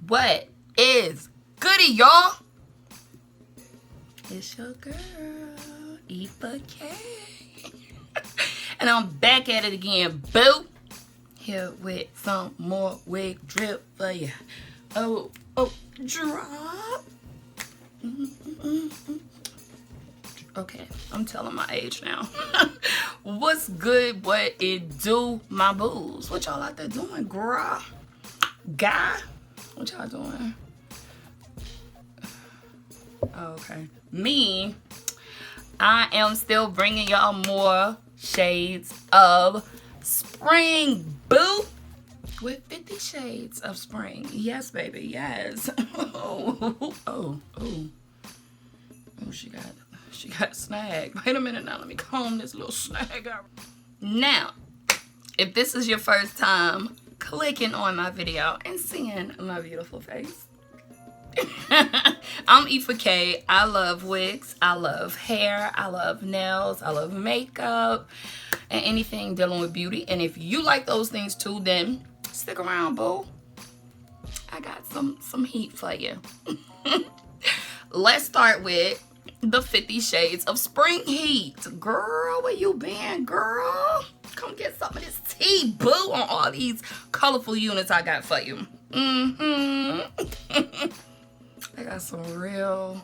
What is goody, y'all? It's your girl, Ifa K. And I'm back at it again, boo. Here with some more wig drip for you. Oh, drop. Okay, I'm telling my age now. What's good? What it do, my boos? What y'all out there doing, girl? Guy? What y'all doing? Okay. Me, I am still bringing y'all more shades of spring, boo. With 50 shades of spring. Yes, baby, yes. Oh, she got snagged. Wait a minute now, let me comb this little snag out. Now, if this is your first time clicking on my video and seeing my beautiful face, I'm Ifa K. I love wigs, I love hair, I love nails, I love makeup, and anything dealing with beauty. And if you like those things too, then stick around, boo. I got some heat for you. Let's start with the 50 shades of spring heat. Girl, where you been, girl? Come get some of this tea, boo, on all these colorful units I got for you. I got some real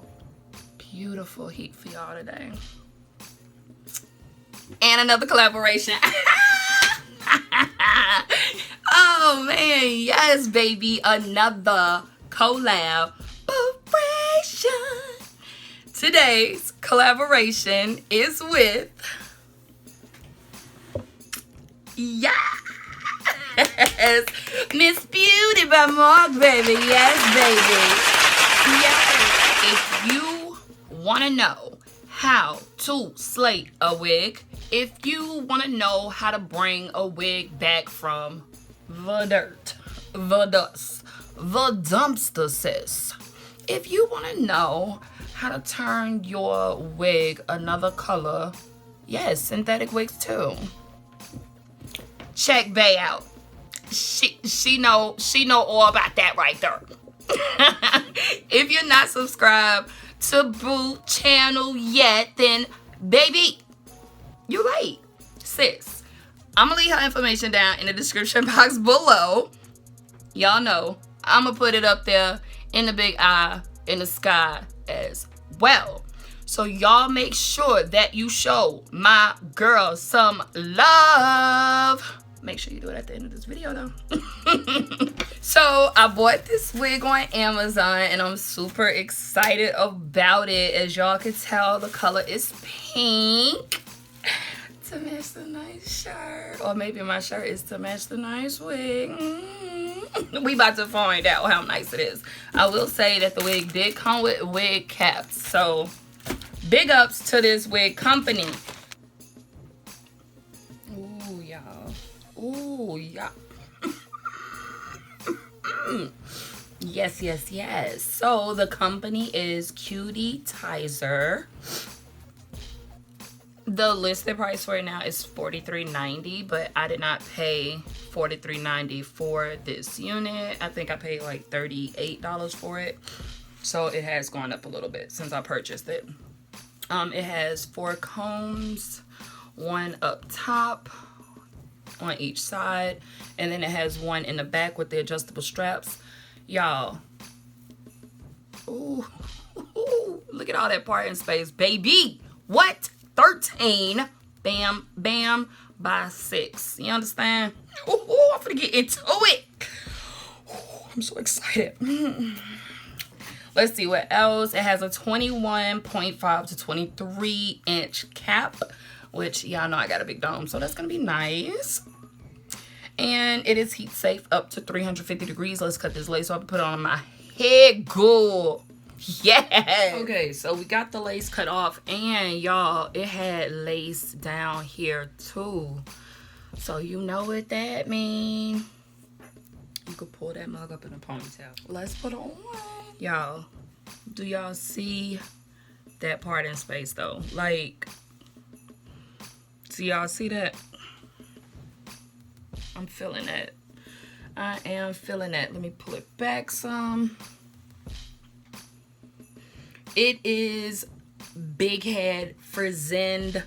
beautiful heat for y'all today. And another collaboration. Oh man, yes baby, another collaboration. Today's collaboration is with, yes, Miss BeautieByMark, baby. Yes, baby. Yes. If you want to know how to slate a wig, if you want to know how to bring a wig back from the dirt, the dust, the dumpster, sis, if you want to know how to turn your wig another color, yes, synthetic wigs too, check Bae out. She know all about that right there. If you're not subscribed to Boo channel yet, then baby, you late, sis. I'm gonna leave her information down in the description box below. Y'all know I'm gonna put it up there in the big eye in the sky as well. So y'all make sure that you show my girl some love. Make sure you do it at the end of this video though. So I bought this wig on Amazon and I'm super excited about it. As y'all can tell, the color is pink to match the nice shirt. Or maybe my shirt is to match the nice wig. We about to find out how nice it is. I will say that the wig did come with wig caps. So big ups to this wig company. Ooh, y'all. Ooh, yeah. Yes. So the company is Cutie Tizer. The listed price for it now is $43.90, but I did not pay $43.90 for this unit. I think I paid like $38 for it. So it has gone up a little bit since I purchased it. It has 4 combs, one up top on each side, and then it has one in the back with the adjustable straps. Y'all, ooh, look at all that parting space, baby. What? 13 bam by 6. You understand? Ooh, I'm gonna get into it. Ooh, I'm so excited. Let's see what else. It has a 21.5 to 23 inch cap, which y'all know I got a big dome, so that's gonna be nice. And it is heat safe up to 350 degrees. Let's cut this lace off and put it on my head. Good. Yeah. Okay, so we got the lace cut off, and y'all, it had lace down here too. So you know what that means. You could pull that mug up in a ponytail. Let's put it on. Y'all, do y'all see that part in space though? Like, do y'all see that? I'm feeling it. I am feeling that. Let me pull it back some. It is big head friend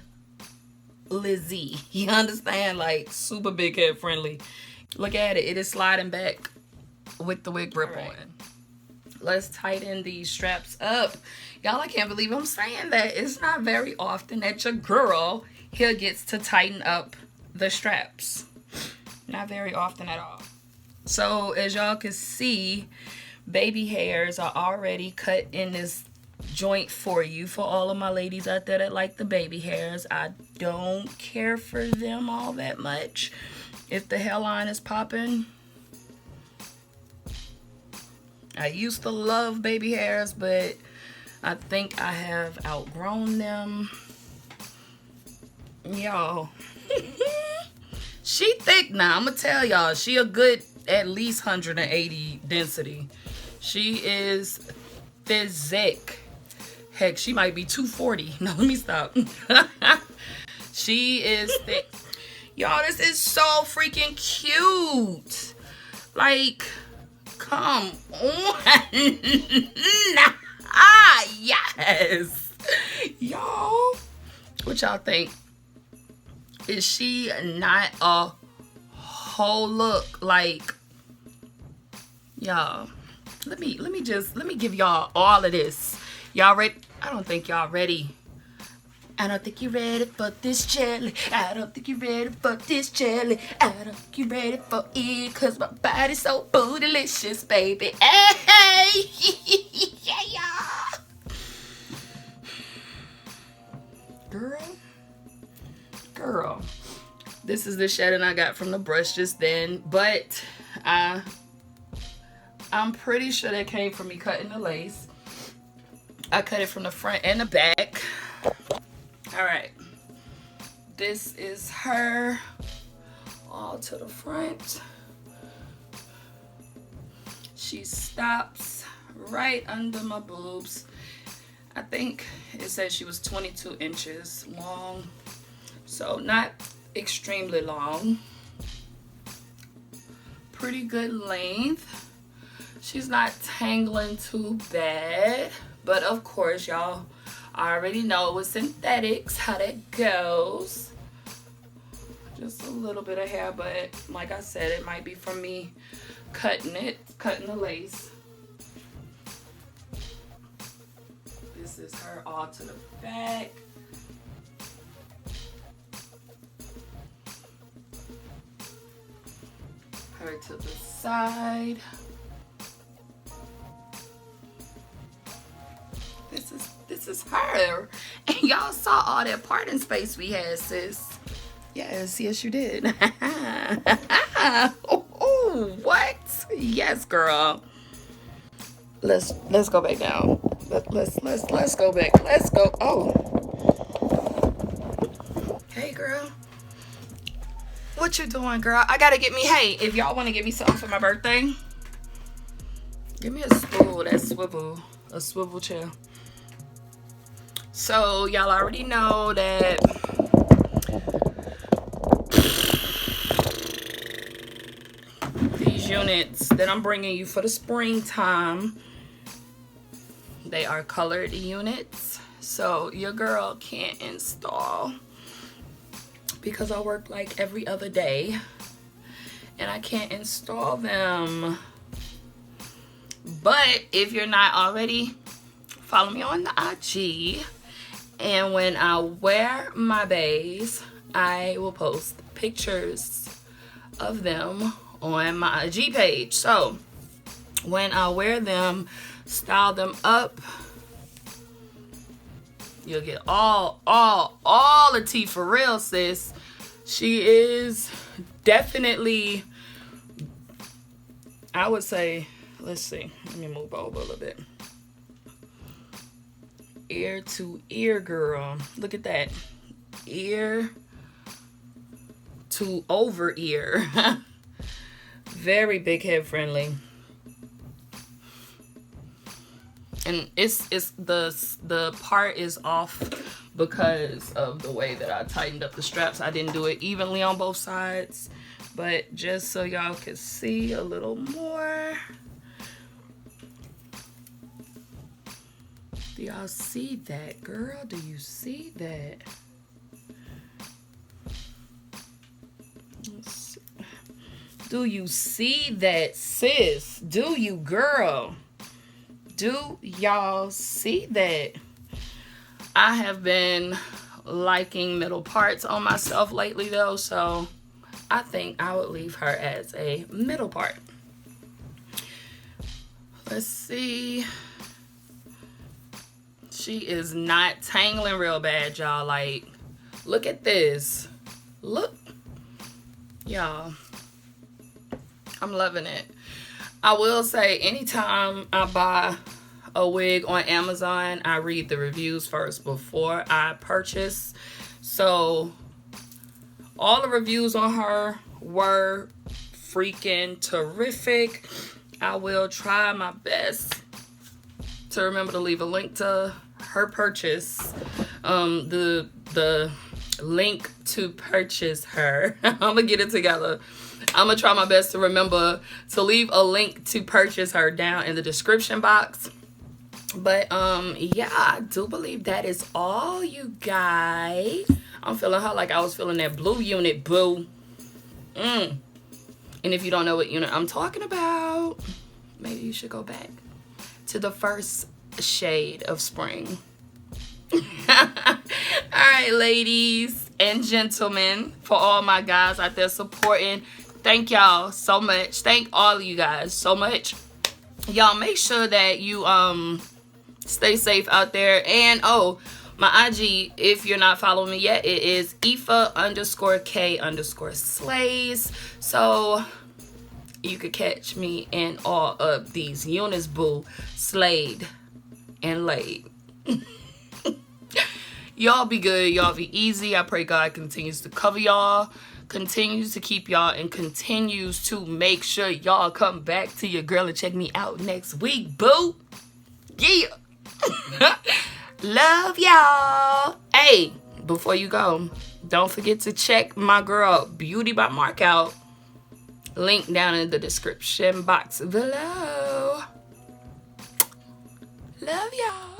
Lizzie. You understand? Like super big head friendly. Look at it. It is sliding back with the wig grip on. Let's tighten these straps up. Y'all, I can't believe I'm saying that. It's not very often that your girl here gets to tighten up the straps. Not very often at all. So as y'all can see, baby hairs are already cut in this joint for you. For all of my ladies out there that like the baby hairs, I don't care for them all that much. If the hairline is popping, I used to love baby hairs, but I think I have outgrown them. Y'all, she thick now. I'm gonna tell y'all, she a good at least 180 density. She is thick. Heck, she might be 240. No, let me stop. She is thick. Y'all, this is so freaking cute. Like, come on. Yes. Y'all, what y'all think? Is she not a whole look? Like, y'all, let me give y'all all of this. Y'all ready? I don't think y'all ready. I don't think you're ready for this jelly. I don't think you're ready for this jelly. I don't think you're ready for it, cause my body's so bootylicious, baby. Hey, yeah. Girl, this is the shedding I got from the brush just then, but I'm pretty sure that came from me cutting the lace. I cut it from the front and the back. All right, this is her all to the front. She stops right under my boobs. I think it says she was 22 inches long, so not extremely long. Pretty good length. She's not tangling too bad, but of course, y'all, I already know with synthetics how that goes. Just a little bit of hair, but like I said, it might be from me cutting the lace. This is her all to the back. Her to the side. This is her. And y'all saw all that parting space we had, sis. Yes, you did. Oh, what? Yes, girl. Let's go back down. Let's go back. Let's go. Oh. Hey, girl. What you doing, girl? I gotta get me, hey, if y'all want to get me something for my birthday, give me a stool, a swivel chair. So y'all already know that these units that I'm bringing you for the springtime, they are colored units. So your girl can't install, because I work like every other day and I can't install them. But if you're not already, follow me on the IG. And when I wear my baes, I will post pictures of them on my IG page. So when I wear them, style them up, you'll get all the tea for real, sis. She is definitely, I would say, let's see, let me move over a little bit. Ear to ear, girl. Look at that. Ear to over ear. Very big head friendly. And it's the part is off because of the way that I tightened up the straps. I didn't do it evenly on both sides, But just so y'all can see a little more. Do y'all see that, girl? Do you see that? Do you see that, sis? Do you, girl? Do y'all see that? I have been liking middle parts on myself lately, though, so I think I would leave her as a middle part. Let's see. She is not tangling real bad, y'all. Like, look at this. Look. Y'all. I'm loving it. I will say, anytime I buy a wig on Amazon, I read the reviews first before I purchase. So, all the reviews on her were freaking terrific. I will try my best to remember to leave a link to her purchase. The link to purchase her. I'm gonna get it together. I'm gonna try my best to remember to leave a link to purchase her down in the description box. But yeah, I do believe that is all, you guys. I'm feeling her like I was feeling that blue unit, boo. And if you don't know what unit I'm talking about, maybe you should go back to the first shade of spring. Alright, ladies and gentlemen, for all my guys out there supporting, thank y'all so much. Thank all of you guys so much. Y'all make sure that you stay safe out there. And oh, my IG, if you're not following me yet, it is Ifa_K_slays. So you could catch me in all of these units, boo, slayed and laid. Y'all be good. Y'all be easy. I pray God continues to cover y'all, continues to keep y'all, and continues to make sure y'all come back to your girl and check me out next week, boo. Yeah. Love y'all. Hey, before you go, don't forget to check my girl BeautieByMark out. Link down in the description box below. Love y'all.